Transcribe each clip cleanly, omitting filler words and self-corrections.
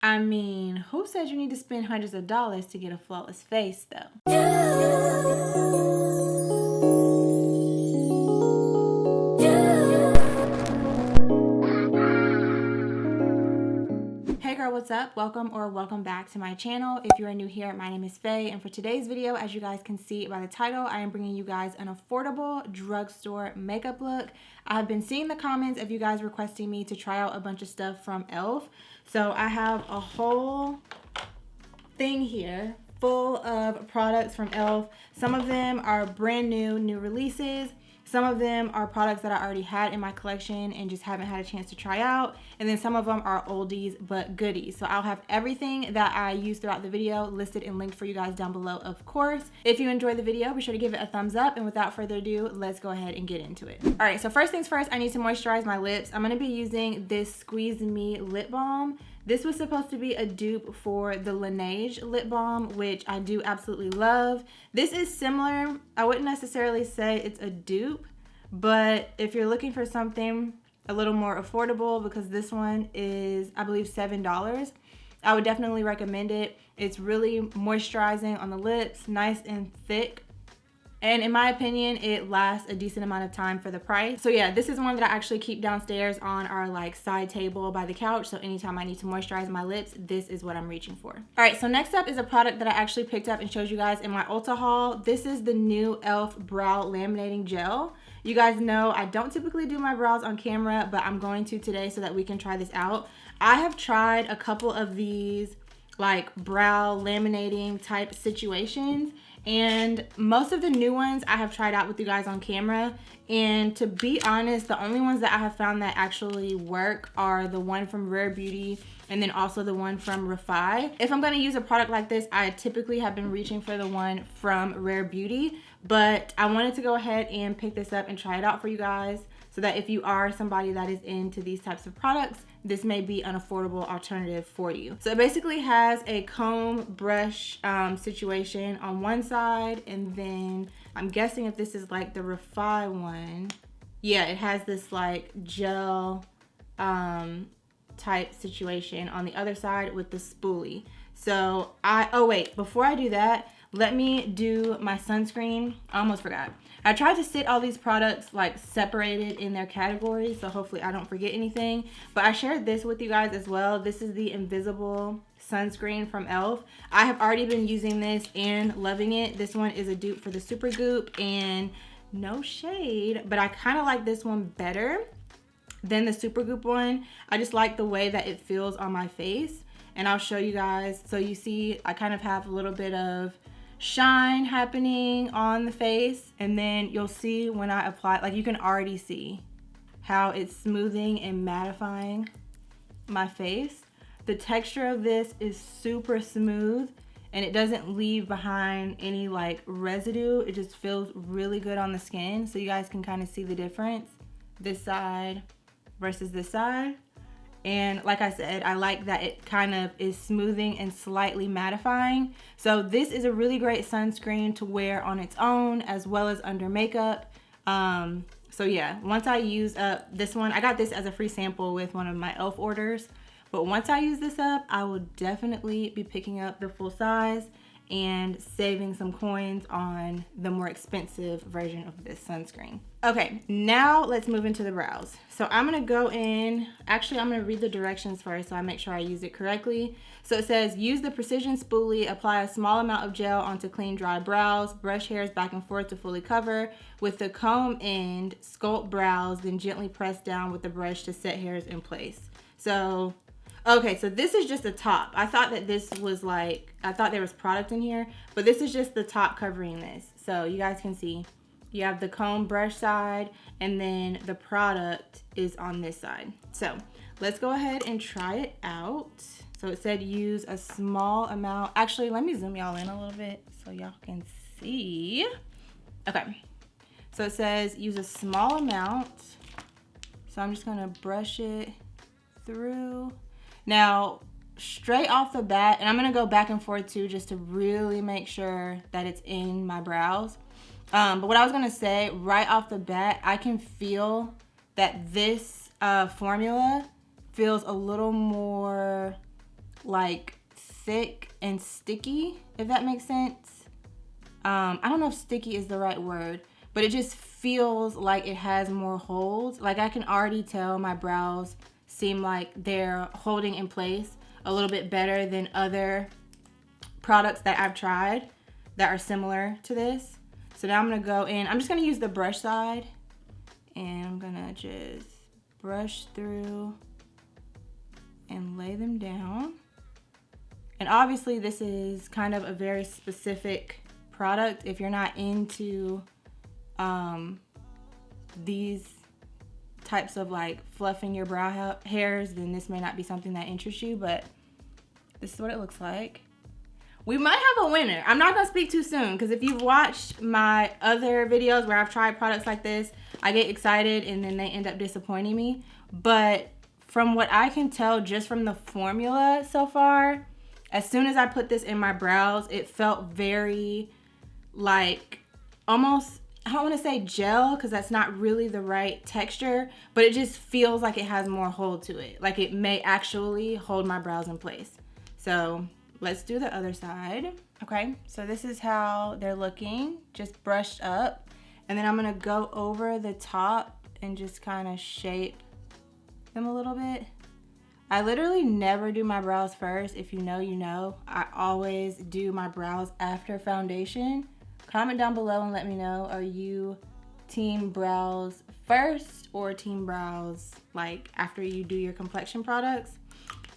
I mean, who said you need to spend hundreds of dollars to get a flawless face, though? Hey girl, what's up? Welcome or welcome back to my channel. If you are new here, my name is Faye, and for today's video, as you guys can see by the title, I am bringing you guys an affordable drugstore makeup look. I've been seeing the comments of you guys requesting me to try out a bunch of stuff from e.l.f. So I have a whole thing here full of products from e.l.f. Some of them are brand new releases. Some of them are products that I already had in my collection and just haven't had a chance to try out. And then some of them are oldies but goodies. So I'll have everything that I use throughout the video listed and linked for you guys down below, of course. If you enjoyed the video, be sure to give it a thumbs up. And without further ado, let's go ahead and get into it. All right, so first things first, I need to moisturize my lips. I'm gonna be using this Squeeze Me lip balm. This was supposed to be a dupe for the Laneige lip balm, which I do absolutely love. This is similar. I wouldn't necessarily say it's a dupe, but if you're looking for something a little more affordable, because this one is, I believe, $7, I would definitely recommend it. It's really moisturizing on the lips, nice and thick. And in my opinion, it lasts a decent amount of time for the price. So yeah, this is one that I actually keep downstairs on our like side table by the couch. So anytime I need to moisturize my lips, this is what I'm reaching for. All right, so next up is a product that I actually picked up and showed you guys in my Ulta haul. This is the new e.l.f. Brow Laminating Gel. You guys know I don't typically do my brows on camera, but I'm going to today so that we can try this out. I have tried a couple of these like brow laminating type situations, and most of the new ones I have tried out with you guys on camera, and to be honest, the only ones that I have found that actually work are the one from Rare Beauty and then also the one from Fayy. If I'm going to use a product like this, I typically have been reaching for the one from Rare Beauty, but I wanted to go ahead and pick this up and try it out for you guys so that if you are somebody that is into these types of products, this may be an affordable alternative for you. So it basically has a comb brush situation on one side, and then I'm guessing if this is like the Fayy one, yeah, it has this like gel type situation on the other side with the spoolie. So oh wait, before I do that, let me do my sunscreen. I almost forgot. I tried to sit all these products like separated in their categories, so hopefully I don't forget anything. But I shared this with you guys as well. This is the Invisible Sunscreen from e.l.f. I have already been using this and loving it. This one is a dupe for the Super Goop, and no shade, but I kind of like this one better than the Super Goop one. I just like the way that it feels on my face, and I'll show you guys. So you see I kind of have a little bit of shine happening on the face, and then you'll see when I apply, like you can already see how it's smoothing and mattifying my face. The texture of this is super smooth, and it doesn't leave behind any like residue. It just feels really good on the skin, so you guys can kind of see the difference, this side versus this side. And like I said, I like that it kind of is smoothing and slightly mattifying. So this is a really great sunscreen to wear on its own as well as under makeup. So yeah, once I use up this one, I got this as a free sample with one of my e.l.f. orders. But once I use this up, I will definitely be picking up the full size and saving some coins on the more expensive version of this sunscreen. Okay, now let's move into the brows. So I'm gonna go in, actually I'm gonna read the directions first so I make sure I use it correctly. So it says, use the precision spoolie, apply a small amount of gel onto clean dry brows, brush hairs back and forth to fully cover. With the comb end, sculpt brows, then gently press down with the brush to set hairs in place. So okay, so this is just the top. I thought that this was like, I thought there was product in here, but this is just the top covering this. So you guys can see, you have the comb brush side, and then the product is on this side. So let's go ahead and try it out. So it said use a small amount. Actually, let me zoom y'all in a little bit so y'all can see. Okay, so it says use a small amount. So I'm just gonna brush it through. Now, straight off the bat, and I'm gonna go back and forth too just to really make sure that it's in my brows. But what I was gonna say, right off the bat, I can feel that this formula feels a little more like thick and sticky, if that makes sense. I don't know if sticky is the right word, but it just feels like it has more holds. Like I can already tell my brows seem like they're holding in place a little bit better than other products that I've tried that are similar to this. So now I'm gonna go in, I'm just gonna use the brush side, and I'm gonna just brush through and lay them down. And obviously this is kind of a very specific product. If you're not into these types of like fluffing your brow hairs, then this may not be something that interests you, but this is what it looks like. We might have a winner. I'm not gonna speak too soon, because if you've watched my other videos where I've tried products like this, I get excited and then they end up disappointing me. But from what I can tell just from the formula so far, as soon as I put this in my brows, it felt very like almost, I don't want to say gel because that's not really the right texture, but it just feels like it has more hold to it. Like it may actually hold my brows in place. So let's do the other side. Okay, so this is how they're looking, just brushed up. And then I'm gonna go over the top and just kind of shape them a little bit. I literally never do my brows first. If you know, you know. I always do my brows after foundation. Comment down below and let me know, are you team brows first or team brows like after you do your complexion products?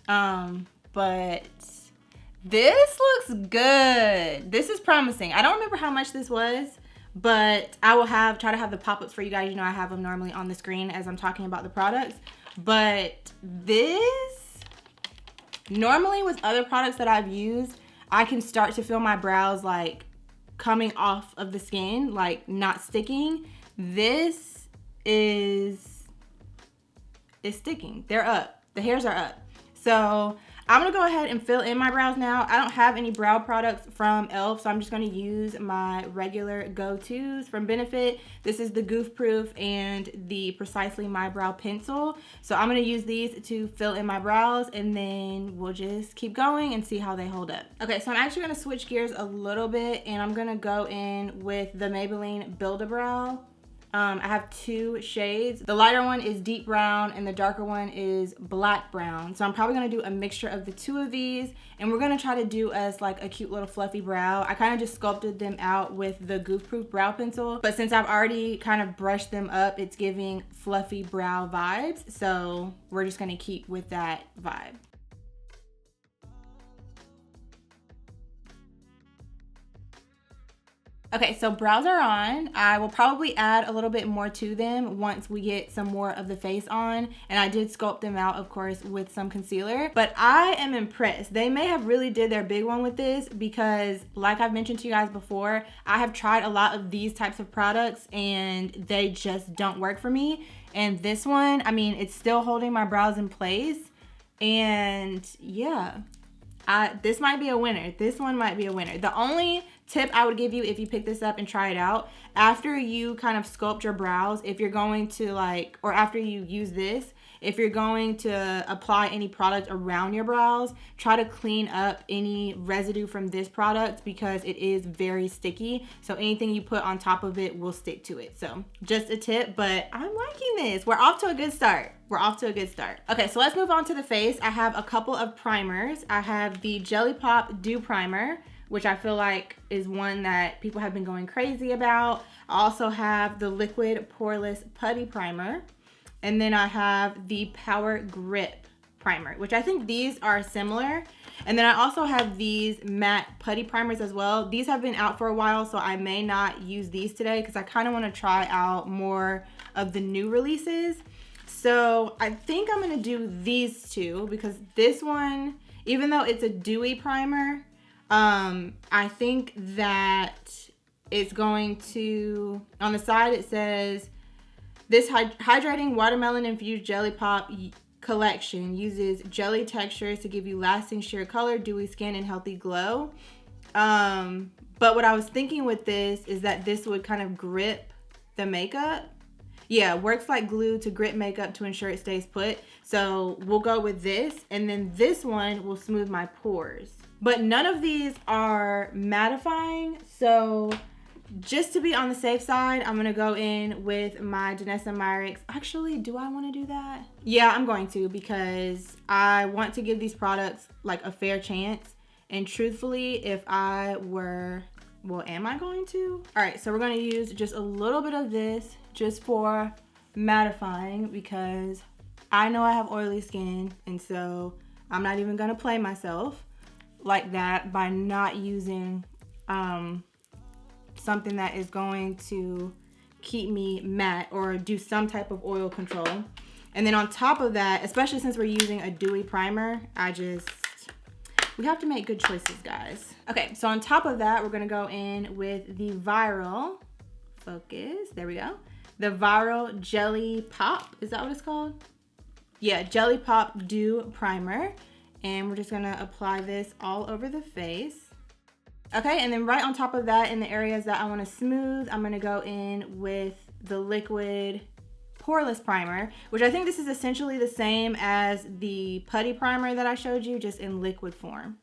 But this looks good. This is promising. I don't remember how much this was, but I will try to have the pop-ups for you guys. You know I have them normally on the screen as I'm talking about the products. But this, normally with other products that I've used, I can start to feel my brows like coming off of the skin, like not sticking. This is sticking. They're up. The hairs are up. So I'm gonna go ahead and fill in my brows now. I don't have any brow products from e.l.f., so I'm just gonna use my regular go-tos from Benefit. This is the Goof Proof and the Precisely My Brow Pencil. So I'm gonna use these to fill in my brows, and then we'll just keep going and see how they hold up. Okay, so I'm actually gonna switch gears a little bit, and I'm gonna go in with the Maybelline Build-A-Brow. I have two shades. The lighter one is deep brown and the darker one is black brown. So I'm probably gonna do a mixture of the two of these, and we're gonna try to do us like a cute little fluffy brow. I kind of just sculpted them out with the Goof Proof brow pencil, but since I've already kind of brushed them up, it's giving fluffy brow vibes. So we're just gonna keep with that vibe. Okay, so brows are on. I will probably add a little bit more to them once we get some more of the face on. And I did sculpt them out, of course, with some concealer. But I am impressed. They may have really did their big one with this because, like I've mentioned to you guys before, I have tried a lot of these types of products and they just don't work for me. And this one, I mean, it's still holding my brows in place. And yeah, this might be a winner. This one might be a winner. The only tip I would give you if you pick this up and try it out, after you kind of sculpt your brows, if you're going to like, or after you use this, if you're going to apply any product around your brows, try to clean up any residue from this product because it is very sticky. So anything you put on top of it will stick to it. So just a tip, but I'm liking this. We're off to a good start. We're off to a good start. Okay, so let's move on to the face. I have a couple of primers. I have the Jelly Pop Dew Primer, which I feel like is one that people have been going crazy about. I also have the Liquid Poreless Putty Primer. And then I have the Power Grip Primer, which I think these are similar. And then I also have these matte putty primers as well. These have been out for a while, so I may not use these today because I kind of want to try out more of the new releases. So I think I'm going to do these two because this one, even though it's a dewy primer, I think that it's going to, on the side it says, this hydrating watermelon infused jelly pop collection uses jelly textures to give you lasting sheer color, dewy skin, and healthy glow. But what I was thinking with this is that this would kind of grip the makeup. Yeah, works like glue to grip makeup to ensure it stays put. So we'll go with this, and then this one will smooth my pores. But none of these are mattifying, so just to be on the safe side, I'm gonna go in with my Danessa Myricks. Actually, do I wanna do that? Yeah, I'm going to, because I want to give these products like a fair chance. And truthfully, if I were, well, am I going to? All right, so we're gonna use just a little bit of this just for mattifying, because I know I have oily skin, and so I'm not even gonna play myself like that by not using something that is going to keep me matte or do some type of oil control. And then on top of that, especially since we're using a dewy primer, we have to make good choices, guys. Okay, so on top of that, we're gonna go in with the Viral, focus, there we go. The Viral Jelly Pop, is that what it's called? Yeah, Jelly Pop Dew Primer. And we're just gonna apply this all over the face. Okay, and then right on top of that, in the areas that I wanna smooth, I'm gonna go in with the liquid poreless primer, which I think this is essentially the same as the putty primer that I showed you, just in liquid form.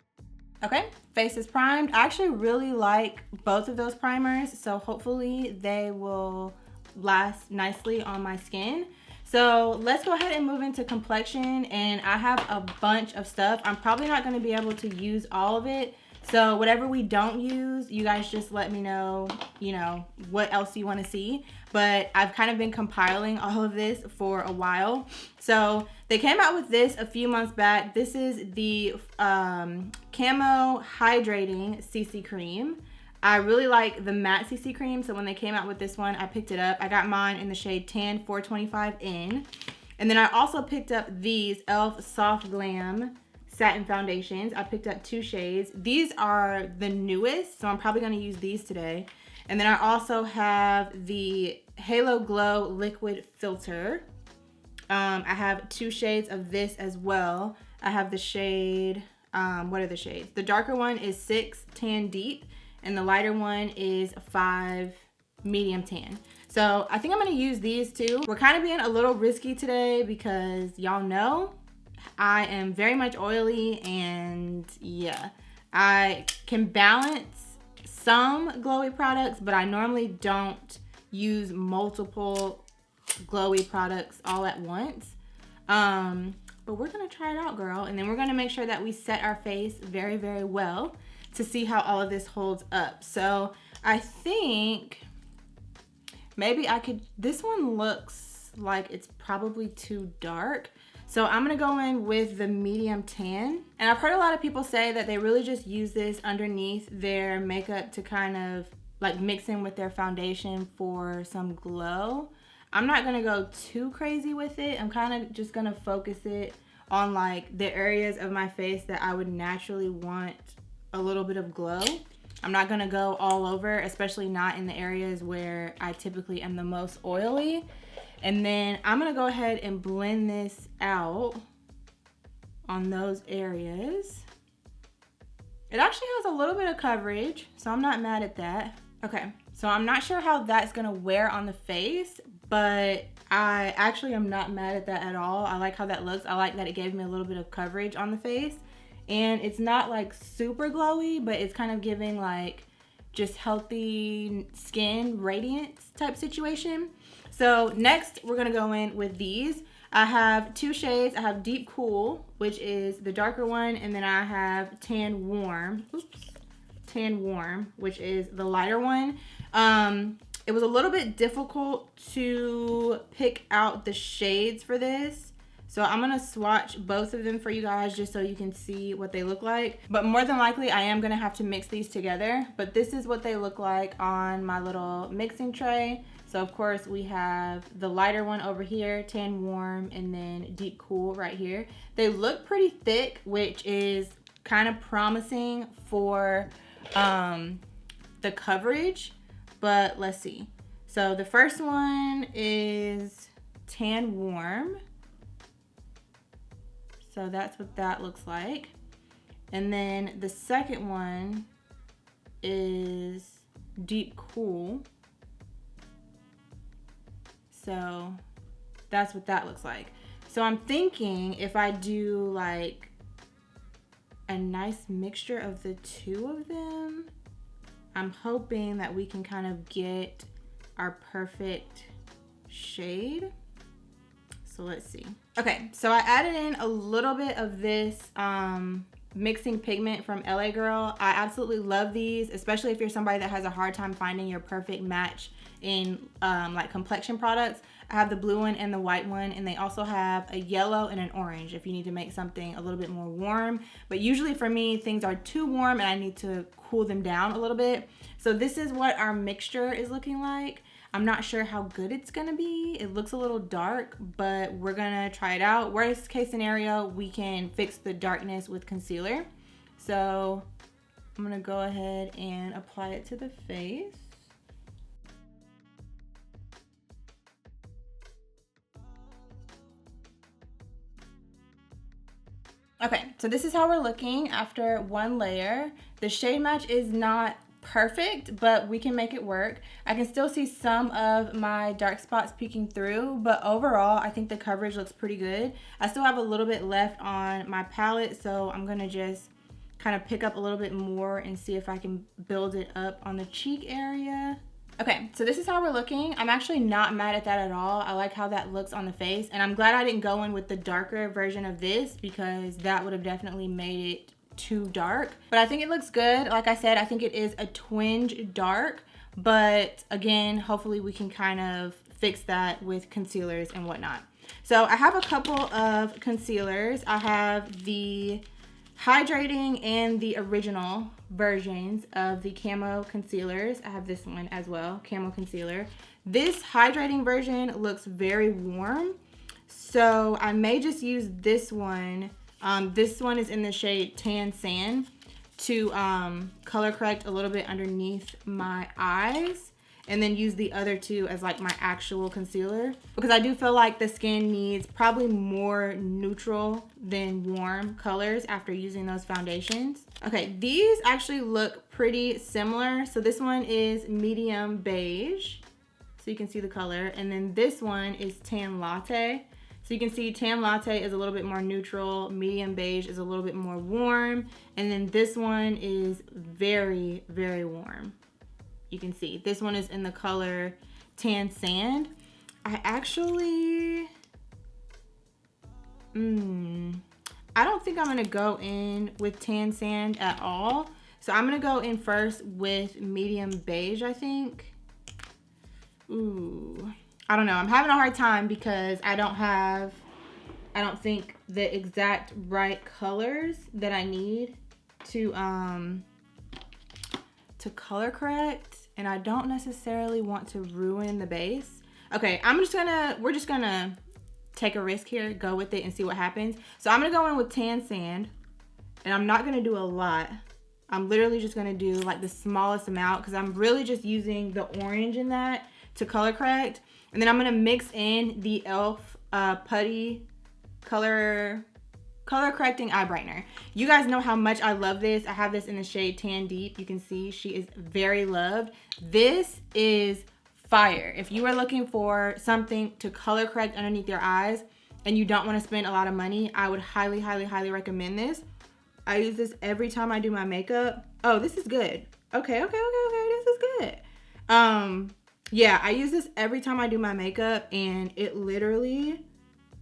Okay, face is primed. I actually really like both of those primers, so hopefully they will last nicely on my skin. So let's go ahead and move into complexion, and I have a bunch of stuff. I'm probably not gonna be able to use all of it. So whatever we don't use, you guys just let me know, you know, what else you want to see. But I've kind of been compiling all of this for a while. So they came out with this a few months back. This is the Camo Hydrating CC Cream. I really like the matte CC cream, so when they came out with this one, I picked it up. I got mine in the shade Tan 425N. And then I also picked up these e.l.f. Soft Glam Satin Foundations. I picked up 2 shades. These are the newest, so I'm probably gonna use these today. And then I also have the Halo Glow Liquid Filter. I have 2 shades of this as well. I have the shade, what are the shades? The darker one is 6 Tan Deep, and the lighter one is 5 Medium Tan. So I think I'm gonna use these too. We're kind of being a little risky today because y'all know I am very much oily, and yeah, I can balance some glowy products, but I normally don't use multiple glowy products all at once. But we're gonna try it out, girl, and then we're gonna make sure that we set our face very, very well to see how all of this holds up. So I think maybe I could, this one looks like it's probably too dark. So I'm gonna go in with the medium tan. And I've heard a lot of people say that they really just use this underneath their makeup to kind of like mix in with their foundation for some glow. I'm not gonna go too crazy with it. I'm kind of just gonna focus it on like the areas of my face that I would naturally want a little bit of glow. I'm not gonna go all over, especially not in the areas where I typically am the most oily. And then I'm gonna go ahead and blend this out on those areas. It actually has a little bit of coverage, so I'm not mad at that. Okay, so I'm not sure how that's gonna wear on the face, but I actually am not mad at that at all. I like how that looks. I like that it gave me a little bit of coverage on the face. And it's not like super glowy, but it's kind of giving like just healthy skin radiance type situation. So next we're gonna go in with these. I have 2 shades. I have Deep Cool, which is the darker one, and then I have Tan Warm. Tan Warm, which is the lighter one. It was a little bit difficult to pick out the shades for this. So I'm gonna swatch both of them for you guys just so you can see what they look like. But more than likely, I am gonna have to mix these together. But this is what they look like on my little mixing tray. So of course we have the lighter one over here, Tan Warm, and then Deep Cool right here. They look pretty thick, which is kind of promising for the coverage, but let's see. So the first one is Tan Warm. So that's what that looks like. And then the second one is Deep Cool. So that's what that looks like. So I'm thinking if I do like a nice mixture of the two of them, I'm hoping that we can kind of get our perfect shade. So let's see. Okay, so I added in a little bit of this mixing pigment from LA Girl. I absolutely love these, especially if you're somebody that has a hard time finding your perfect match in like complexion products. I have the blue one and the white one, and they also have a yellow and an orange if you need to make something a little bit more warm. But usually for me, things are too warm and I need to cool them down a little bit. So this is what our mixture is looking like. I'm not sure how good it's gonna be. It looks a little dark, but we're gonna try it out. Worst case scenario, we can fix the darkness with concealer. So I'm gonna go ahead and apply it to the face. Okay, so this is how we're looking after one layer. The shade match is not perfect, but we can make it work. I can still see some of my dark spots peeking through, but overall, I think the coverage looks pretty good. I still have a little bit left on my palette, so I'm gonna just kind of pick up a little bit more and see if I can build it up on the cheek area. Okay, so this is how we're looking. I'm actually not mad at that at all. I like how that looks on the face, and I'm glad I didn't go in with the darker version of this because that would have definitely made it too dark. But I think it looks good. Like I said, I think it is a twinge dark, but again, hopefully we can kind of fix that with concealers and whatnot. So I have a couple of concealers. I have the hydrating and the original versions of the camo concealers. I have this one as well, camo concealer. This hydrating version looks very warm, so I may just use this one. This one is in the shade Tan Sand to color correct a little bit underneath my eyes, and then use the other two as like my actual concealer, because I do feel like the skin needs probably more neutral than warm colors after using those foundations. Okay, these actually look pretty similar. So this one is medium beige, so you can see the color, and then this one is Tan Latte. So you can see Tan Latte is a little bit more neutral, medium beige is a little bit more warm, and then this one is very, very warm. You can see this one is in the color Tan Sand. I actually, I don't think I'm gonna go in with Tan Sand at all. So I'm gonna go in first with medium beige, I think. Ooh, I don't know. I'm having a hard time because I don't think the exact right colors that I need to color correct, and I don't necessarily want to ruin the base. Okay, we're just gonna take a risk here, go with it and see what happens. So I'm gonna go in with Tan Sand, and I'm not gonna do a lot. I'm literally just gonna do like the smallest amount because I'm really just using the orange in that to color correct. And then I'm gonna mix in the e.l.f. Putty color correcting eye brightener. You guys know how much I love this. I have this in the shade Tan Deep. You can see she is very loved. This is fire. If you are looking for something to color correct underneath your eyes and you don't want to spend a lot of money, I would highly, highly, highly recommend this. I use this every time I do my makeup. Oh, this is good. Okay, this is good. Yeah, I use this every time I do my makeup, and it literally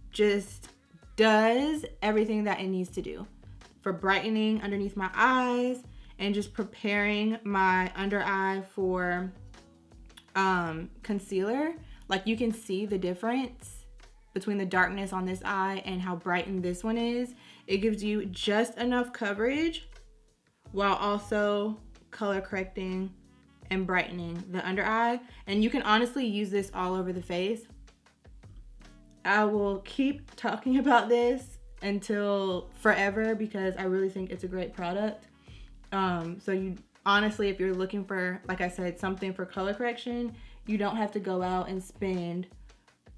just does everything that it needs to do for brightening underneath my eyes and just preparing my under eye for concealer. Like, you can see the difference between the darkness on this eye and how brightened this one is. It gives you just enough coverage while also color correcting and brightening the under eye. And you can honestly use this all over the face. I will keep talking about this until forever because I really think it's a great product. So you honestly, if you're looking for, like I said, something for color correction, you don't have to go out and spend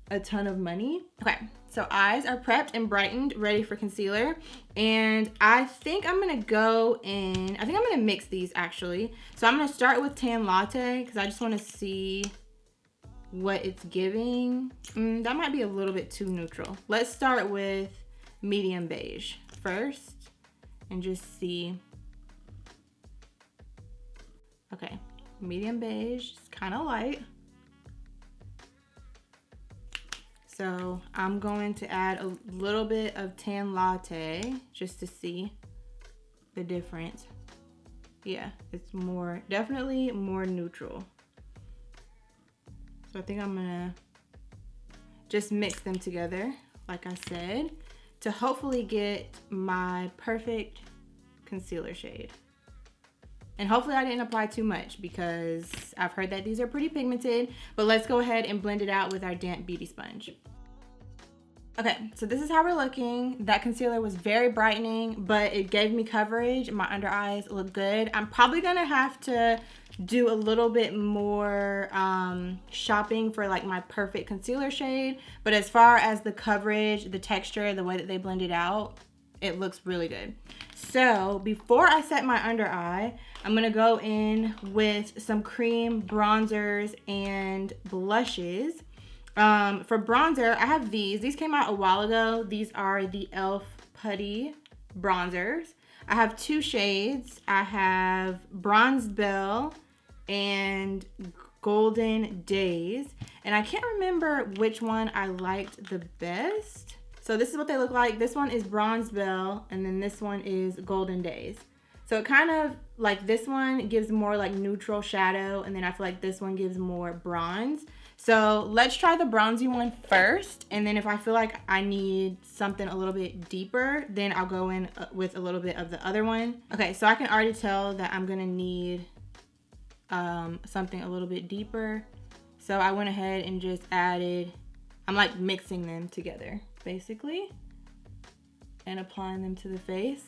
a ton of money. Okay, so eyes are prepped and brightened, ready for concealer. And I think I'm gonna go in, I think I'm gonna mix these actually. So I'm gonna start with Tan Latte because I just wanna see what it's giving. That might be a little bit too neutral. Let's start with medium beige first and just see. Okay, medium beige is kind of light. So I'm going to add a little bit of tan latte just to see the difference. Yeah, it's more, definitely more neutral. So I think I'm gonna just mix them together, like I said, to hopefully get my perfect concealer shade. And hopefully I didn't apply too much because I've heard that these are pretty pigmented, but let's go ahead and blend it out with our damp beauty sponge. Okay, so this is how we're looking. That concealer was very brightening, but it gave me coverage. My under eyes look good. I'm probably gonna have to do a little bit more shopping for like my perfect concealer shade. But as far as the coverage, the texture, the way that they blend it out, it looks really good. So before I set my under eye, I'm gonna go in with some cream bronzers and blushes. For bronzer, I have these. These came out a while ago. These are the e.l.f. Putty bronzers. I have two shades. I have Bronze Belle and Golden Days. And I can't remember which one I liked the best. So this is what they look like. This one is Bronze Belle, and then this one is Golden Days. So it kind of, like this one gives more like neutral shadow, and then I feel like this one gives more bronze. So let's try the bronzy one first, and then if I feel like I need something a little bit deeper, then I'll go in with a little bit of the other one. Okay, so I can already tell that I'm gonna need something a little bit deeper. So I went ahead and just added, I'm like mixing them together, basically, and applying them to the face.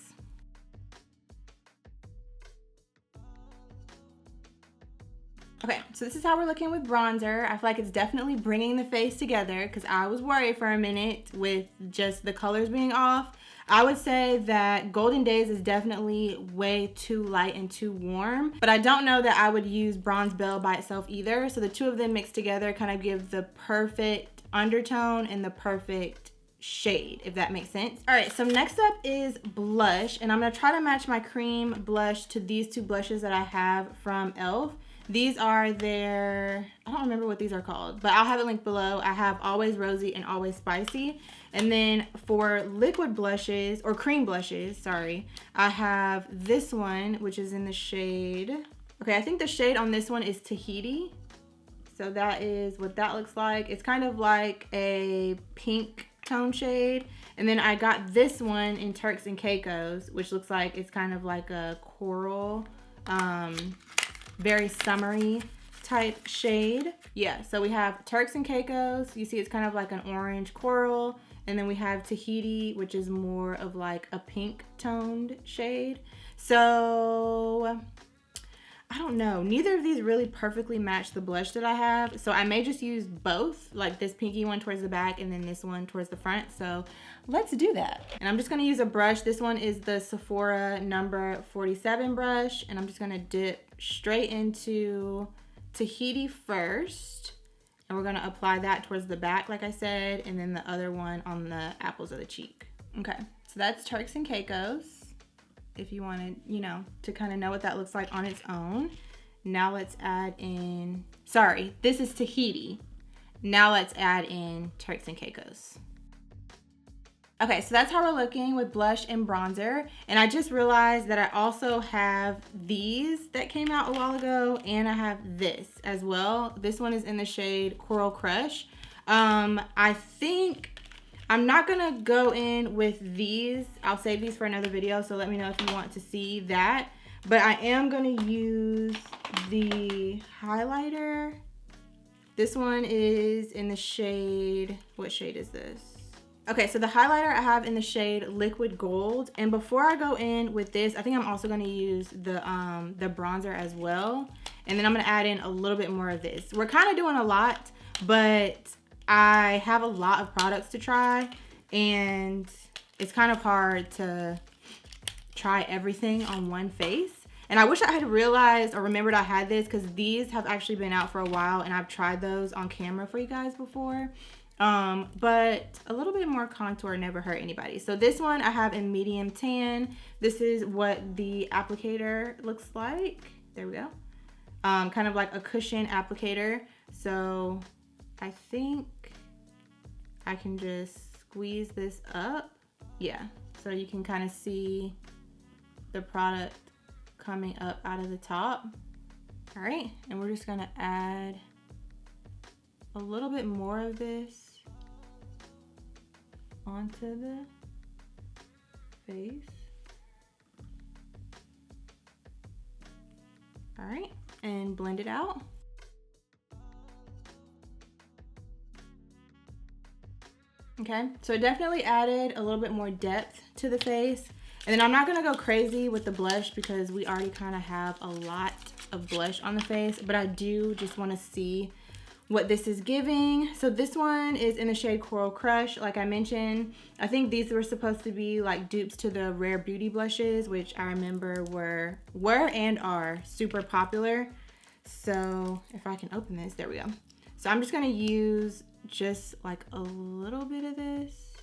Okay, so this is how we're looking with bronzer. I feel like it's definitely bringing the face together because I was worried for a minute with just the colors being off. I would say that Golden Days is definitely way too light and too warm, but I don't know that I would use Bronze Belle by itself either. So the two of them mixed together kind of give the perfect undertone and the perfect shade, if that makes sense. All right, so next up is blush, and I'm gonna try to match my cream blush to these two blushes that I have from e.l.f. These are their, I don't remember what these are called, but I'll have it linked below. I have Always Rosy and Always Spicy. And then for liquid blushes, or cream blushes, sorry, I have this one, which is in the shade, okay, I think the shade on this one is Tahiti. So that is what that looks like. It's kind of like a pink tone shade. And then I got this one in Turks and Caicos, which looks like it's kind of like a coral, very summery type shade. Yeah, so we have Turks and Caicos. You see it's kind of like an orange coral. And then we have Tahiti, which is more of like a pink toned shade. So I don't know. Neither of these really perfectly match the blush that I have. So I may just use both, like this pinky one towards the back and then this one towards the front. So let's do that. And I'm just gonna use a brush. This one is the Sephora number 47 brush. And I'm just gonna dip straight into Tahiti first. And we're gonna apply that towards the back, like I said, and then the other one on the apples of the cheek. Okay, so that's Turks and Caicos. If you wanted, you know, to kind of know what that looks like on its own. Now let's add in, sorry, this is Tahiti. Now let's add in Turks and Caicos. Okay, so that's how we're looking with blush and bronzer. And I just realized that I also have these that came out a while ago, and I have this as well. This one is in the shade Coral Crush. I think I'm not gonna go in with these. I'll save these for another video, so let me know if you want to see that. But I am gonna use the highlighter. This one is in the shade, what shade is this? Okay, so the highlighter I have in the shade Liquid Gold. And before I go in with this, I think I'm also gonna use the bronzer as well. And then I'm gonna add in a little bit more of this. We're kind of doing a lot, but I have a lot of products to try, and it's kind of hard to try everything on one face. And I wish I had realized or remembered I had this, because these have actually been out for a while and I've tried those on camera for you guys before. But a little bit more contour never hurt anybody. So this one I have in medium tan. This is what the applicator looks like. There we go. Kind of like a cushion applicator. So I think I can just squeeze this up. Yeah, so you can kind of see the product coming up out of the top. All right, and we're just gonna add a little bit more of this onto the face. All right, and blend it out. Okay, so it definitely added a little bit more depth to the face. And then I'm not gonna go crazy with the blush because we already kind of have a lot of blush on the face, but I do just wanna see what this is giving. So this one is in the shade Coral Crush. Like I mentioned, I think these were supposed to be like dupes to the Rare Beauty blushes, which I remember were and are super popular. So if I can open this, there we go. So I'm just gonna use just like a little bit of this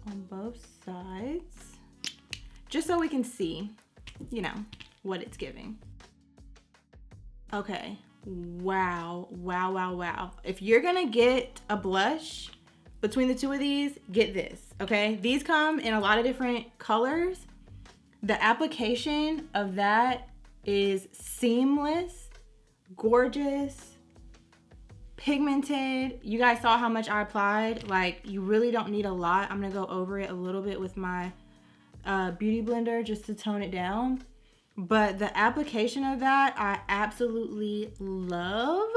on both sides, just so we can see, you know, what it's giving. Okay, wow, wow, wow, wow. If you're gonna get a blush between the two of these, get this, okay? These come in a lot of different colors. The application of that is seamless, gorgeous, pigmented. You guys saw how much I applied. Like, you really don't need a lot. I'm gonna go over it a little bit with my beauty blender just to tone it down. But the application of that I absolutely love,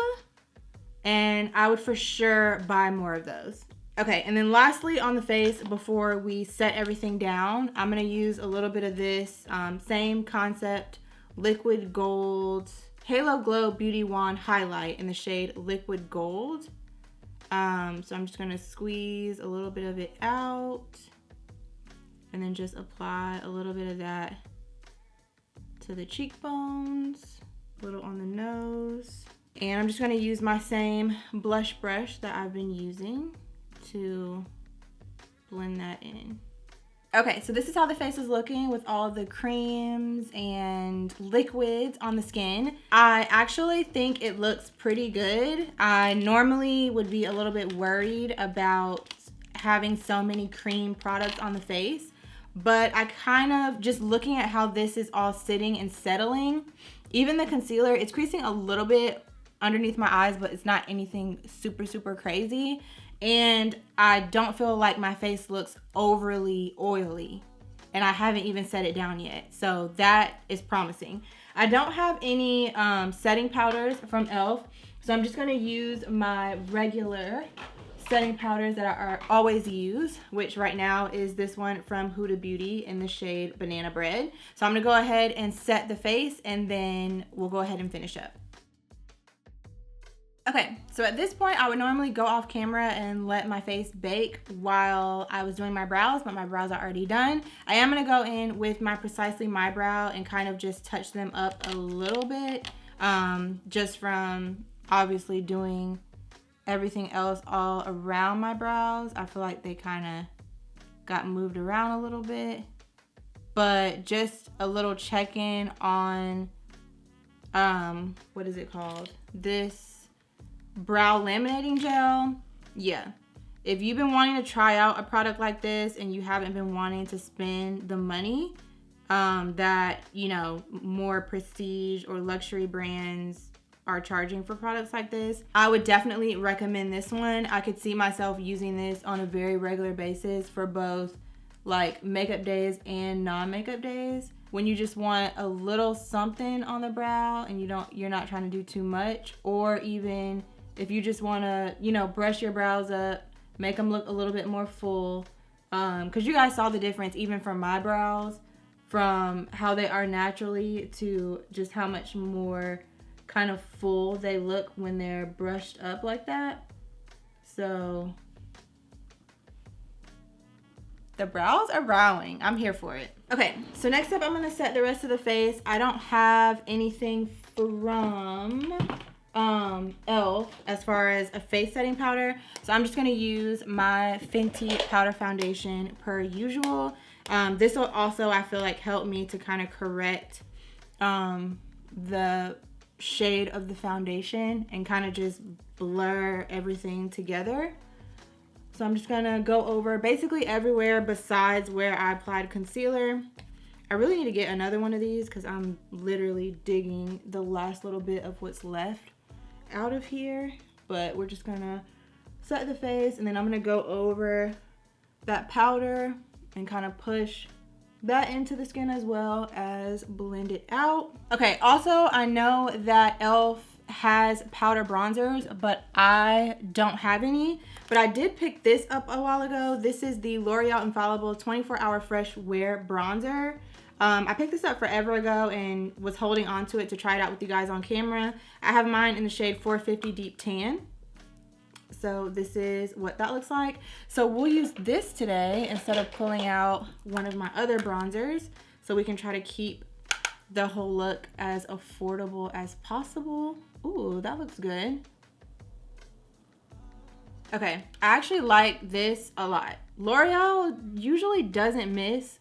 and I would for sure buy more of those. Okay, and then lastly on the face, before we set everything down, I'm gonna use a little bit of this same concept, Liquid Gold Halo Glow Beauty Wand Highlight in the shade Liquid Gold. So I'm just gonna squeeze a little bit of it out and then just apply a little bit of that to the cheekbones, a little on the nose. And I'm just gonna use my same blush brush that I've been using to blend that in. Okay, so this is how the face is looking with all the creams and liquids on the skin. I actually think it looks pretty good. I normally would be a little bit worried about having so many cream products on the face, but I kind of, just looking at how this is all sitting and settling, even the concealer, it's creasing a little bit underneath my eyes, but it's not anything super, super crazy. And I don't feel like my face looks overly oily, and I haven't even set it down yet. So that is promising. I don't have any setting powders from e.l.f. So I'm just gonna use my regular setting powders that I always use, which right now is this one from Huda Beauty in the shade Banana Bread. So I'm gonna go ahead and set the face, and then we'll go ahead and finish up. Okay, so at this point, I would normally go off camera and let my face bake while I was doing my brows, but my brows are already done. I am gonna go in with my Precisely My Brow and kind of just touch them up a little bit, just from obviously doing everything else all around my brows. I feel like they kind of got moved around a little bit, but just a little check-in on, what is it called? This brow laminating gel. Yeah, if you've been wanting to try out a product like this and you haven't been wanting to spend the money that, you know, more prestige or luxury brands are charging for products like this, I would definitely recommend this one. I could see myself using this on a very regular basis for both like makeup days and non-makeup days, when you just want a little something on the brow and you're not trying to do too much, or even if you just want to, you know, brush your brows up, make them look a little bit more full. Because you guys saw the difference even from my brows, from how they are naturally to just how much more kind of full they look when they're brushed up like that. So The brows are browing. I'm here for it. Okay, so next up I'm gonna set the rest of the face. I don't have anything from e.l.f. as far as a face setting powder, so I'm just gonna use my Fenty powder foundation per usual. This will also, I feel like, help me to kind of correct the shade of the foundation and kind of just blur everything together. So I'm just gonna go over basically everywhere besides where I applied concealer. I really need to get another one of these because I'm literally digging the last little bit of what's left out of here. But we're just gonna set the face, and then I'm gonna go over that powder and kind of push that into the skin as well as blend it out. Okay, also I know that e.l.f. has powder bronzers, but I don't have any. But I did pick this up a while ago. This is the L'Oreal Infallible 24-Hour Fresh Wear Bronzer. I picked this up forever ago and was holding on to it to try it out with you guys on camera. I have mine in the shade 450 Deep Tan. So this is what that looks like. So we'll use this today instead of pulling out one of my other bronzers, so we can try to keep the whole look as affordable as possible. Ooh, that looks good. Okay, I actually like this a lot. L'Oreal usually doesn't miss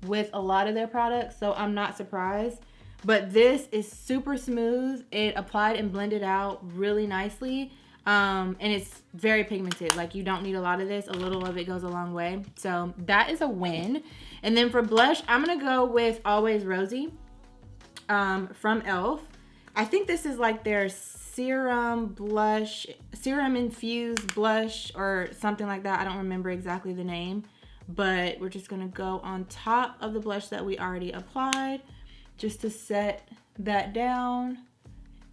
with a lot of their products, so I'm not surprised. But this is super smooth. It applied and blended out really nicely. And it's very pigmented. Like, you don't need a lot of this. A little of it goes a long way. So that is a win. And then for blush, I'm going to go with Always Rosy from e.l.f. I think this is like their serum infused blush or something like that. I don't remember exactly the name. But we're just going to go on top of the blush that we already applied just to set that down.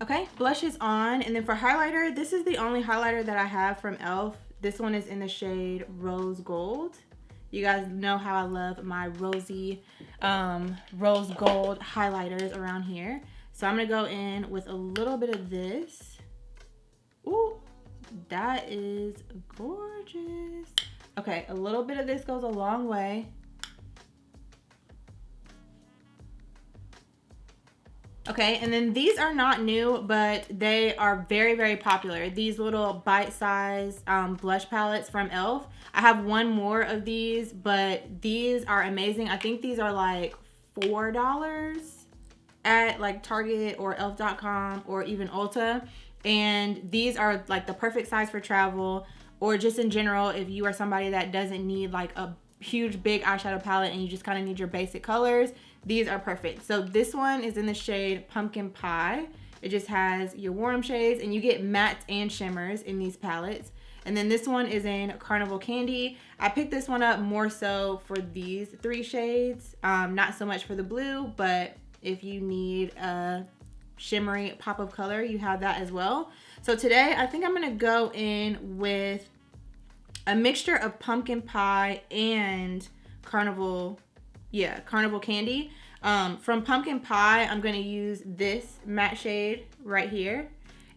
Okay, blush is on. And then for highlighter, this is the only highlighter that I have from e.l.f. This one is in the shade Rose Gold. You guys know how I love my rosy rose gold highlighters around here. So I'm gonna go in with a little bit of this. Ooh, that is gorgeous. Okay, a little bit of this goes a long way. Okay, and then these are not new, but they are very, very popular. These little bite-sized blush palettes from e.l.f. I have one more of these, but these are amazing. I think these are like $4 at like Target or elf.com or even Ulta. And these are like the perfect size for travel, or just in general if you are somebody that doesn't need like a huge big eyeshadow palette and you just kind of need your basic colors. These are perfect. So this one is in the shade Pumpkin Pie. It just has your warm shades, and you get mattes and shimmers in these palettes. And then this one is in Carnival Candy. I picked this one up more so for these 3 shades. Not so much for the blue, but if you need a shimmery pop of color, you have that as well. So today I think I'm gonna go in with a mixture of Pumpkin Pie and Carnival Candy. From Pumpkin Pie, I'm going to use this matte shade right here,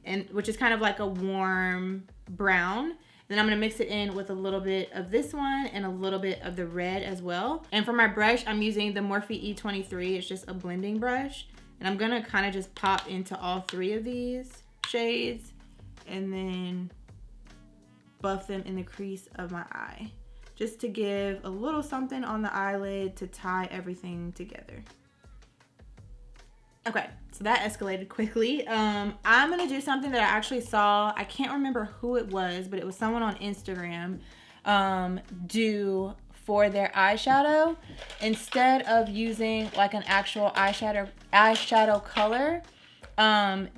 and which is kind of like a warm brown. Then I'm going to mix it in with a little bit of this one and a little bit of the red as well. And for my brush, I'm using the Morphe E23. It's just a blending brush. And I'm going to kind of just pop into all 3 of these shades and then buff them in the crease of my eye, just to give a little something on the eyelid to tie everything together. Okay, so that escalated quickly. I'm gonna do something that I actually saw, I can't remember who it was, but it was someone on Instagram do for their eyeshadow. Instead of using like an actual eyeshadow color,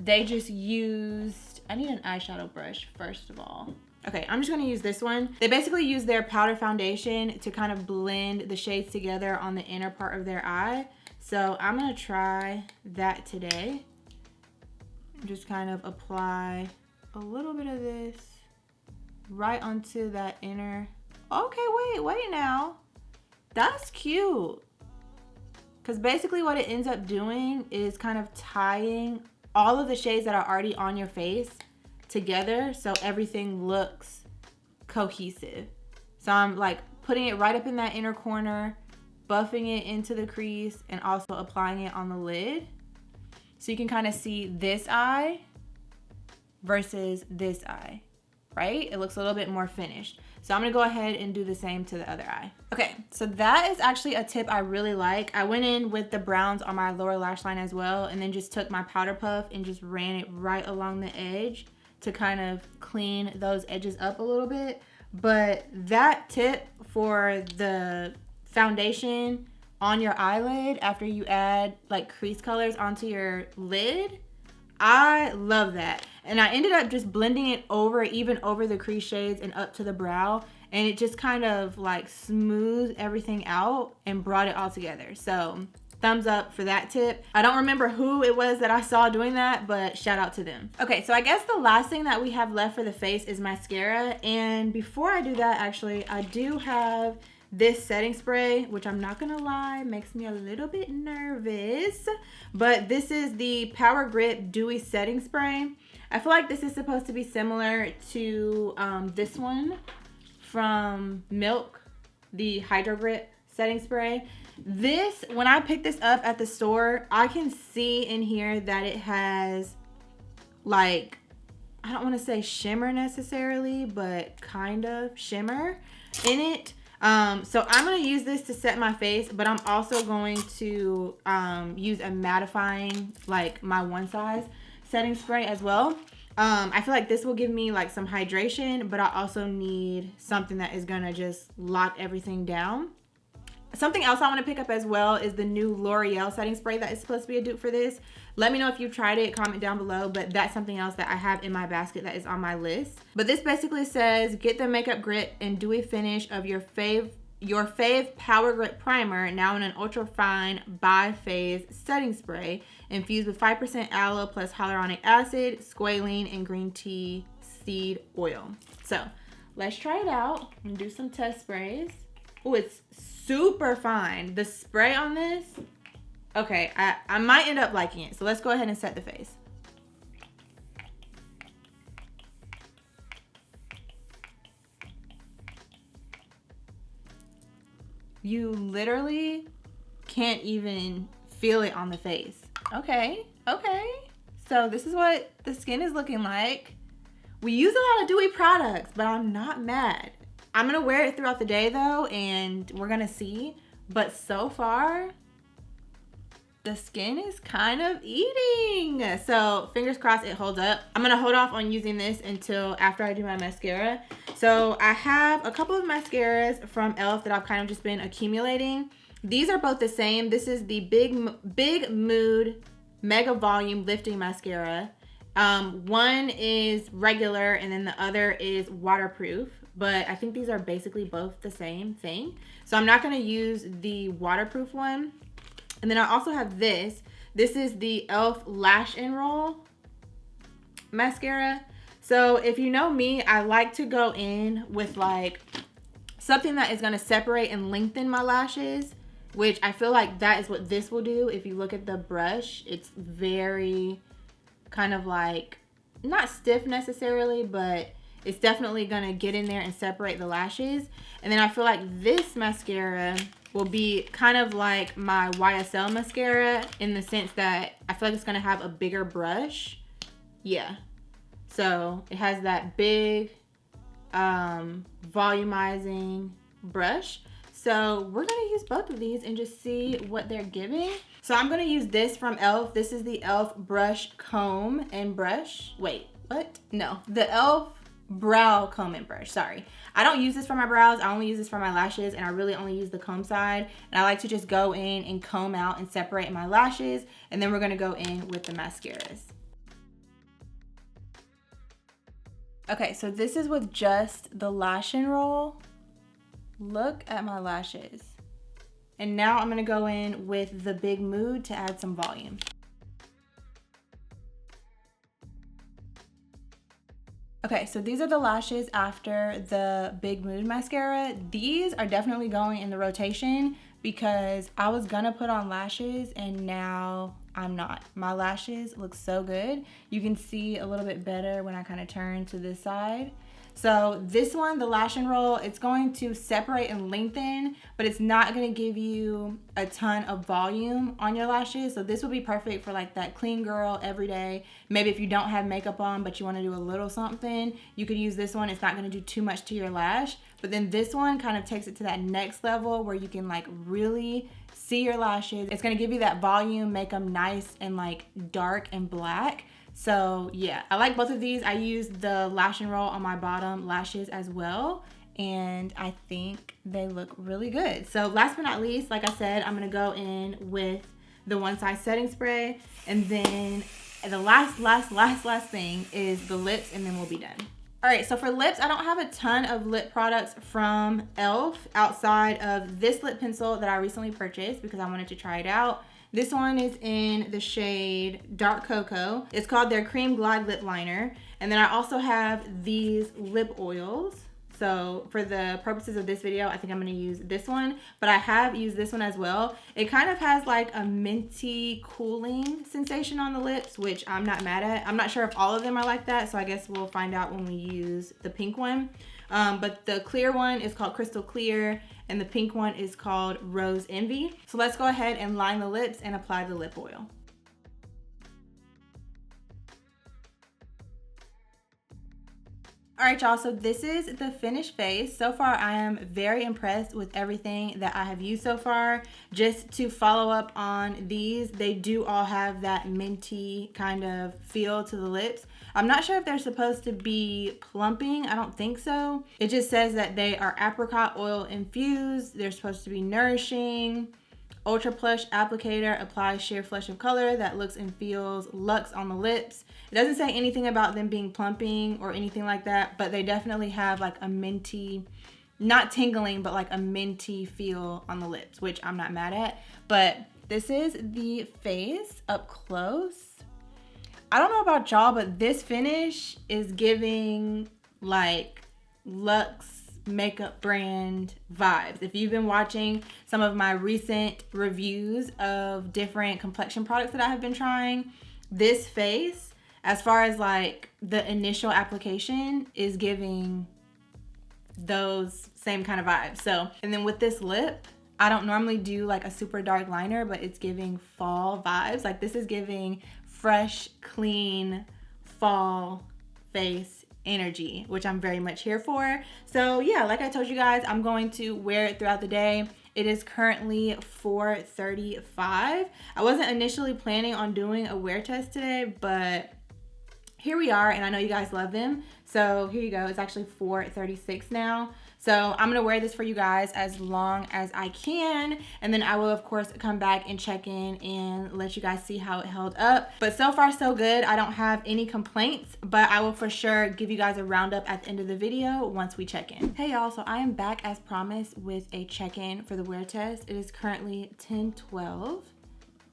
they just used, I need an eyeshadow brush first of all. Okay, I'm just gonna use this one. They basically use their powder foundation to kind of blend the shades together on the inner part of their eye. So I'm gonna try that today. Just kind of apply a little bit of this right onto that inner. Okay, wait now. That's cute. Because basically what it ends up doing is kind of tying all of the shades that are already on your face together so everything looks cohesive. So I'm like putting it right up in that inner corner, buffing it into the crease, and also applying it on the lid. So you can kind of see this eye versus this eye, right? It looks a little bit more finished. So I'm gonna go ahead and do the same to the other eye. Okay, so that is actually a tip I really like. I went in with the browns on my lower lash line as well, and then just took my powder puff and just ran it right along the edge to kind of clean those edges up a little bit. But that tip for the foundation on your eyelid after you add like crease colors onto your lid, I love that. And I ended up just blending it over, even over the crease shades and up to the brow. And it just kind of like smoothed everything out and brought it all together. So thumbs up for that tip. I don't remember who it was that I saw doing that, but shout out to them. Okay, so I guess the last thing that we have left for the face is mascara. And before I do that, actually, I do have this setting spray, which I'm not gonna lie, makes me a little bit nervous. But this is the Power Grip Dewy Setting Spray. I feel like this is supposed to be similar to this one from Milk, the Hydro Grip Setting Spray. This, when I picked this up at the store, I can see in here that it has like, I don't want to say shimmer necessarily, but kind of shimmer in it. So I'm going to use this to set my face, but I'm also going to use a mattifying, like my one size setting spray as well. I feel like this will give me like some hydration, but I also need something that is going to just lock everything down. Something else I want to pick up as well is the new L'Oreal setting spray that is supposed to be a dupe for this. Let me know if you've tried it, comment down below, but that's something else that I have in my basket that is on my list. But this basically says, get the makeup grit and dewy finish of your fave Power Grip Primer, now in an ultra fine bi-phase setting spray, infused with 5% aloe plus hyaluronic acid, squalene, and green tea seed oil. So let's try it out and do some test sprays. Oh, it's super fine. The spray on this, okay, I might end up liking it. So let's go ahead and set the face. You literally can't even feel it on the face. Okay. So this is what the skin is looking like. We use a lot of dewy products, but I'm not mad. I'm gonna wear it throughout the day though, and we're gonna see. But so far, the skin is kind of eating. So fingers crossed it holds up. I'm gonna hold off on using this until after I do my mascara. So I have a couple of mascaras from e.l.f. that I've kind of just been accumulating. These are both the same. This is the Big Mood Mega Volume Lifting Mascara. One is regular and then the other is waterproof. But I think these are basically both the same thing. So I'm not going to use the waterproof one. And then I also have this. This is the e.l.f. Lash and Roll mascara. So if you know me, I like to go in with like something that is going to separate and lengthen my lashes, which I feel like that is what this will do. If you look at the brush, it's very kind of like, not stiff necessarily, but it's definitely gonna get in there and separate the lashes. And then I feel like this mascara will be kind of like my YSL mascara in the sense that I feel like it's gonna have a bigger brush. Yeah. So it has that big volumizing brush. So we're gonna use both of these and just see what they're giving. So I'm gonna use this from e.l.f. This is the e.l.f. Brush Comb and Brush. Wait, what? No, the e.l.f. Brow Comb and Brush, sorry. I don't use this for my brows, I only use this for my lashes, and I really only use the comb side. And I like to just go in and comb out and separate my lashes, and then we're gonna go in with the mascaras. Okay, so this is with just the Lash and Roll. Look at my lashes. And now I'm gonna go in with the Big Mood to add some volume. Okay, so these are the lashes after the Big Mood mascara. These are definitely going in the rotation because I was gonna put on lashes and now I'm not. My lashes look so good. You can see a little bit better when I kind of turn to this side. So this one, the Lash and Roll, it's going to separate and lengthen, but it's not going to give you a ton of volume on your lashes. So this would be perfect for like that clean girl every day. Maybe if you don't have makeup on, but you want to do a little something, you could use this one. It's not going to do too much to your lash. But then this one kind of takes it to that next level where you can like really see your lashes. It's going to give you that volume, make them nice and like dark and black. So yeah, I like both of these. I use the Lash and Roll on my bottom lashes as well, and I think they look really good. So last but not least, like I said, I'm gonna go in with the One Size setting spray, and then the last thing is the lips, and then we'll be done. All right, so for lips, I don't have a ton of lip products from e.l.f. outside of this lip pencil that I recently purchased because I wanted to try it out. This one is in the shade Dark Cocoa. It's called their Cream Glide Lip Liner. And then I also have these lip oils. So for the purposes of this video, I think I'm gonna use this one, but I have used this one as well. It kind of has like a minty cooling sensation on the lips, which I'm not mad at. I'm not sure if all of them are like that, so I guess we'll find out when we use the pink one. But the clear one is called Crystal Clear, and the pink one is called Rose Envy. So let's go ahead and line the lips and apply the lip oil. All right, y'all, so this is the finished face. So far, I am very impressed with everything that I have used so far. Just to follow up on these, they do all have that minty kind of feel to the lips. I'm not sure if they're supposed to be plumping. I don't think so. It just says that they are apricot oil infused. They're supposed to be nourishing. Ultra Plush applicator applies sheer flush of color that looks and feels luxe on the lips. It doesn't say anything about them being plumping or anything like that, but they definitely have like a minty, not tingling, but like a minty feel on the lips, which I'm not mad at. But this is the face up close. I don't know about y'all, but this finish is giving like luxe makeup brand vibes. If you've been watching some of my recent reviews of different complexion products that I have been trying, this face, as far as like the initial application, is giving those same kind of vibes. So, and then with this lip, I don't normally do like a super dark liner, but it's giving fall vibes. Like this is giving fresh, clean fall face energy, which I'm very much here for. So yeah, like I told you guys, I'm going to wear it throughout the day. It is currently 4:35. I wasn't initially planning on doing a wear test today, but here we are, and I know you guys love them. So here you go. It's actually 4:36 now. So I'm gonna wear this for you guys as long as I can, and then I will of course come back and check in and let you guys see how it held up. But so far so good. I don't have any complaints, but I will for sure give you guys a roundup at the end of the video once we check in. Hey y'all, so I am back as promised with a check-in for the wear test. It is currently 10:12.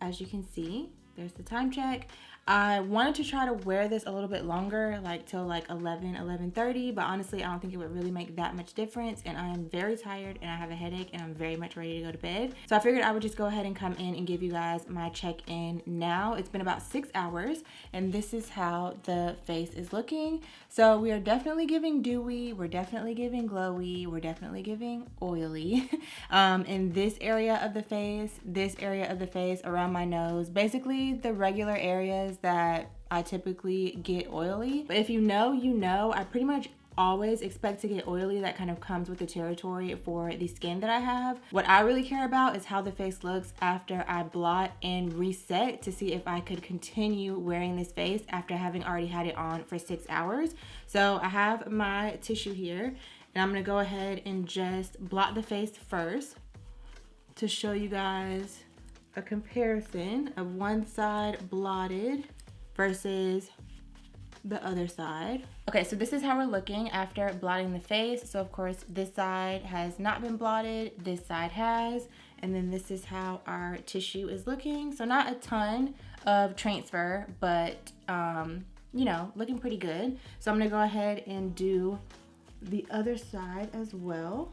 As you can see, there's the time check. I wanted to try to wear this a little bit longer, like till like 11:30, but honestly, I don't think it would really make that much difference, and I am very tired and I have a headache and I'm very much ready to go to bed. So I figured I would just go ahead and come in and give you guys my check-in now. It's been about 6 hours, and this is how the face is looking. So we are definitely giving dewy, we're definitely giving glowy, we're definitely giving oily. In this area of the face, this area of the face, around my nose, basically the regular areas that I typically get oily. But if you know, you know, I pretty much always expect to get oily. That kind of comes with the territory for the skin that I have. What I really care about is how the face looks after I blot and reset to see if I could continue wearing this face after having already had it on for 6 hours. So I have my tissue here, and I'm gonna go ahead and just blot the face first to show you guys a comparison of one side blotted versus the other side. Okay, so this is how we're looking after blotting the face. So of course this side has not been blotted, this side has, and then this is how our tissue is looking. So not a ton of transfer, but you know, looking pretty good. So I'm gonna go ahead and do the other side as well.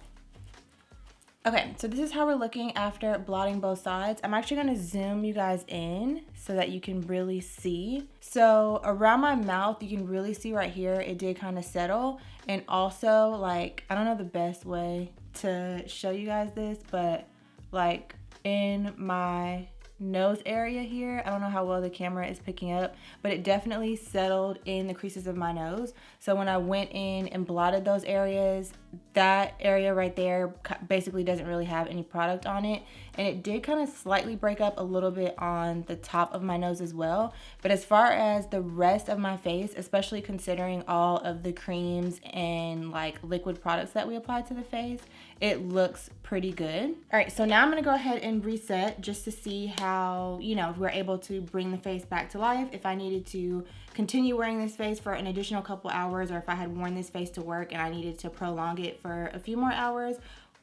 Okay, so this is how we're looking after blotting both sides. I'm actually gonna zoom you guys in so that you can really see. So around my mouth, you can really see right here, it did kind of settle. And also, like, I don't know the best way to show you guys this, but like in my nose area here, I don't know how well the camera is picking up, but it definitely settled in the creases of my nose. So when I went in and blotted those areas, that area right there basically doesn't really have any product on it, and it did kind of slightly break up a little bit on the top of my nose as well. But as far as the rest of my face, especially considering all of the creams and like liquid products that we apply to the face, it looks pretty good. All right, so now I'm gonna go ahead and reset just to see how, you know, if we're able to bring the face back to life, if I needed to continue wearing this face for an additional couple hours, or if I had worn this face to work and I needed to prolong it for a few more hours,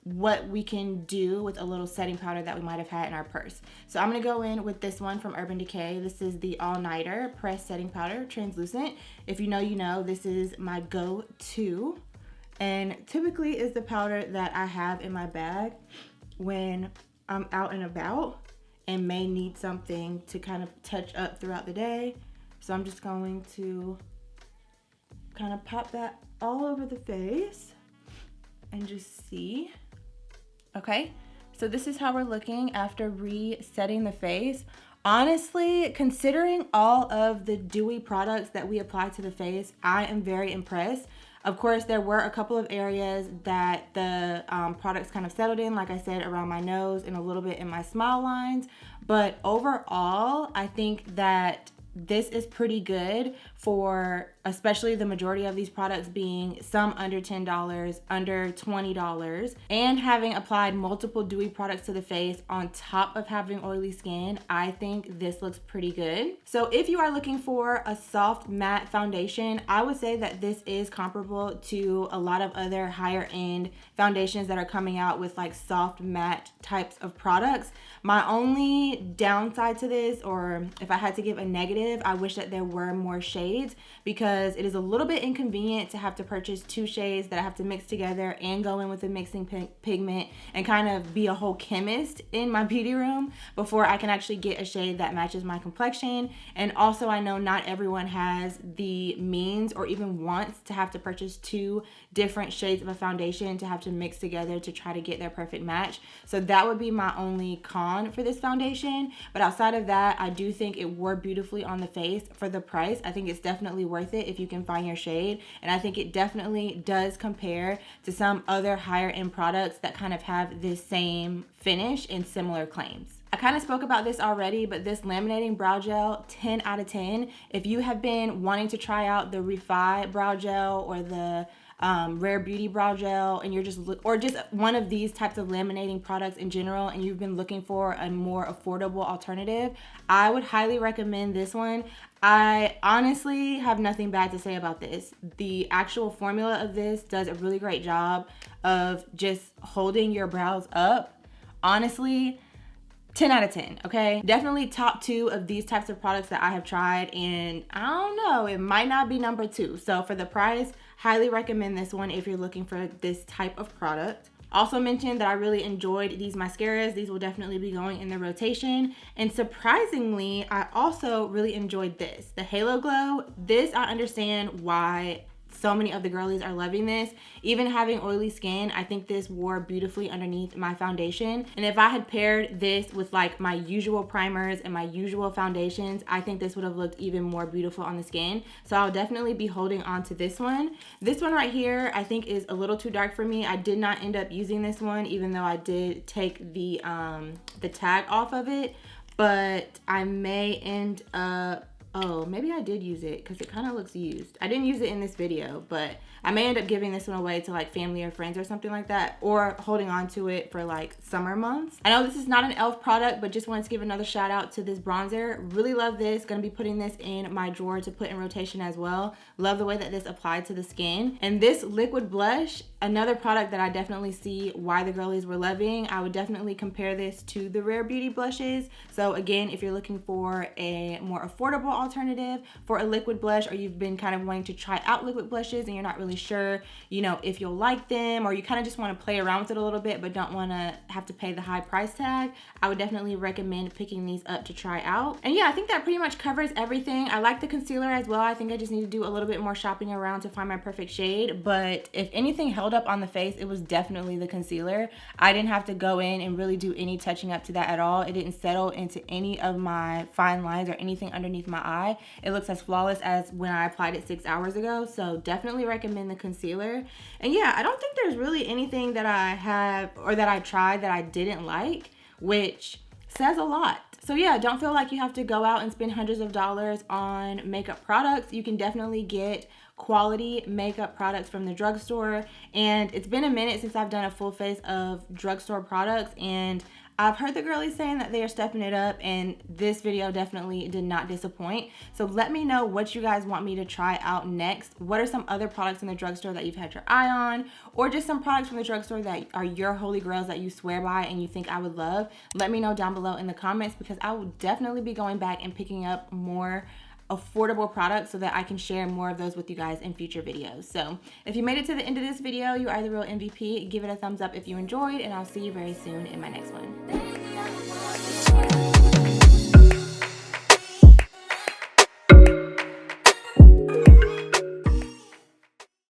what we can do with a little setting powder that we might have had in our purse. So I'm gonna go in with this one from Urban Decay. This is the All Nighter Pressed Setting Powder, translucent. If you know, you know, this is my go-to, and typically is the powder that I have in my bag when I'm out and about and may need something to kind of touch up throughout the day. So I'm just going to kind of pop that all over the face and just see. Okay, so this is how we're looking after resetting the face. Honestly, considering all of the dewy products that we apply to the face, I am very impressed. Of course, there were a couple of areas that the products kind of settled in, like I said, around my nose and a little bit in my smile lines. But overall, I think that this is pretty good for, especially the majority of these products being some under $10, under $20, and having applied multiple dewy products to the face on top of having oily skin. I think this looks pretty good. So if you are looking for a soft matte foundation, I would say that this is comparable to a lot of other higher end foundations that are coming out with like soft matte types of products. My only downside to this, or if I had to give a negative, I wish that there were more shades, because it is a little bit inconvenient to have to purchase 2 shades that I have to mix together and go in with a mixing pigment and kind of be a whole chemist in my beauty room before I can actually get a shade that matches my complexion. And also, I know not everyone has the means or even wants to have to purchase 2 different shades of a foundation to have to mix together to try to get their perfect match. So that would be my only con for this foundation. But outside of that, I do think it wore beautifully on the face for the price. I think it's definitely worth it if you can find your shade. And I think it definitely does compare to some other higher end products that kind of have this same finish and similar claims. I kind of spoke about this already, but this laminating brow gel, 10 out of 10. If you have been wanting to try out the Fayy brow gel or the Rare Beauty brow gel, and you're just one of these types of laminating products in general, and you've been looking for a more affordable alternative, I would highly recommend this one. I honestly have nothing bad to say about this. The actual formula of this does a really great job of just holding your brows up. Honestly, 10 out of 10, okay? Definitely top 2 of these types of products that I have tried, and I don't know, it might not be number 2. So for the price, highly recommend this one if you're looking for this type of product. Also mentioned that I really enjoyed these mascaras. These will definitely be going in the rotation. And surprisingly, I also really enjoyed this, the Halo Glow. This, I understand why so many of the girlies are loving this. Even having oily skin, I think this wore beautifully underneath my foundation. And if I had paired this with like my usual primers and my usual foundations, I think this would have looked even more beautiful on the skin. So I'll definitely be holding on to this one. This one right here, I think is a little too dark for me. I did not end up using this one, even though I did take the tag off of it, but I may end up, oh, maybe I did use it because it kind of looks used. I didn't use it in this video, but I may end up giving this one away to like family or friends or something like that, or holding on to it for like summer months. I know this is not an e.l.f. product, but just wanted to give another shout out to this bronzer. Really love this. Gonna be putting this in my drawer to put in rotation as well. Love the way that this applied to the skin. And this liquid blush, another product that I definitely see why the girlies were loving. I would definitely compare this to the Rare Beauty blushes. So again, if you're looking for a more affordable alternative for a liquid blush, or you've been kind of wanting to try out liquid blushes and you're not really sure, you know, if you'll like them, or you kind of just want to play around with it a little bit but don't want to have to pay the high price tag, I would definitely recommend picking these up to try out. And yeah, I think that pretty much covers everything. I like the concealer as well. I think I just need to do a little bit more shopping around to find my perfect shade, but if anything held up on the face, it was definitely the concealer. I didn't have to go in and really do any touching up to that at all. It didn't settle into any of my fine lines or anything underneath my eye. It looks as flawless as when I applied it 6 hours ago, so definitely recommend the concealer. And yeah, I don't think there's really anything that I have or that I tried that I didn't like, which says a lot. So yeah, don't feel like you have to go out and spend hundreds of dollars on makeup products. You can definitely get quality makeup products from the drugstore, and it's been a minute since I've done a full face of drugstore products, and I've heard the girlies saying that they are stepping it up, and this video definitely did not disappoint. So let me know what you guys want me to try out next. What are some other products in the drugstore that you've had your eye on, or just some products from the drugstore that are your holy grails that you swear by and you think I would love? Let me know down below in the comments, because I will definitely be going back and picking up more affordable products so that I can share more of those with you guys in future videos. So if you made it to the end of this video, you are the real MVP. Give it a thumbs up if you enjoyed, and I'll see you very soon in my next one.